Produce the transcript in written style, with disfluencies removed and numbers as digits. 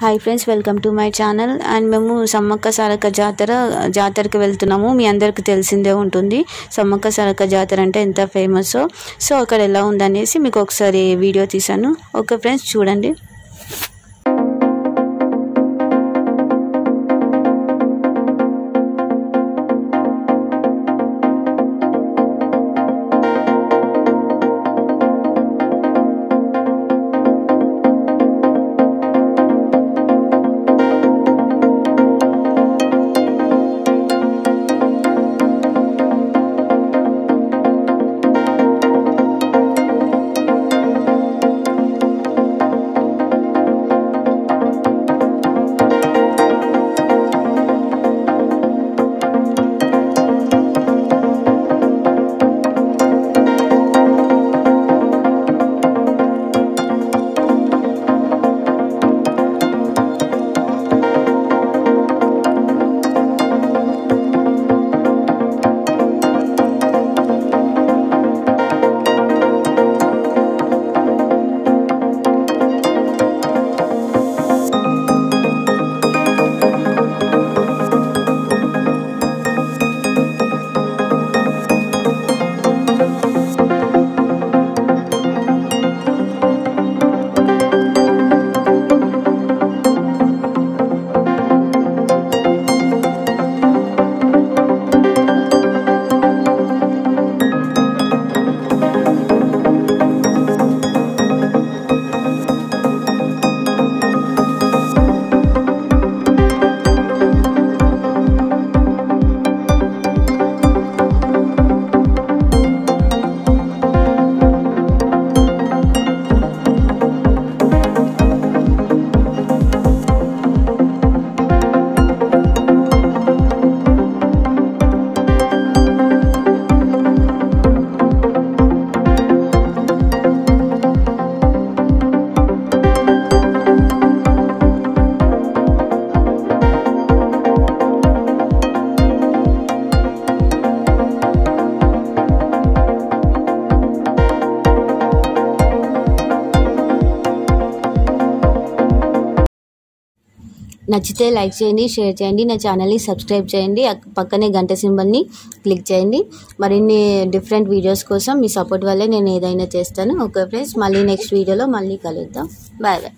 Hi friends, welcome to my channel. And మేము సమ్మక్క సారక్క జాతరకి వెళ్తున్నాము. మీ అందరికీ తెలిసిందే ఉంటుంది సమ్మక్క సారక్క జాతర అంటే ఎంత ఫేమస్సో. సో అక్కడ ఎలా ఉందనేసి మీకు ఒకసారి వీడియో తీశాను. ఓకే ఫ్రెండ్స్, చూడండి. నచ్చితే లైక్ చేయండి, షేర్ చేయండి, నా ఛానల్ని సబ్స్క్రైబ్ చేయండి, పక్కనే గంట సింబల్ని క్లిక్ చేయండి. మరిన్ని డిఫరెంట్ వీడియోస్ కోసం మీ సపోర్ట్ వల్లే నేను ఏదైనా చేస్తాను. ఓకే ఫ్రెండ్స్, మళ్ళీ నెక్స్ట్ వీడియోలో మళ్ళీ కలుద్దాం. Bye bye.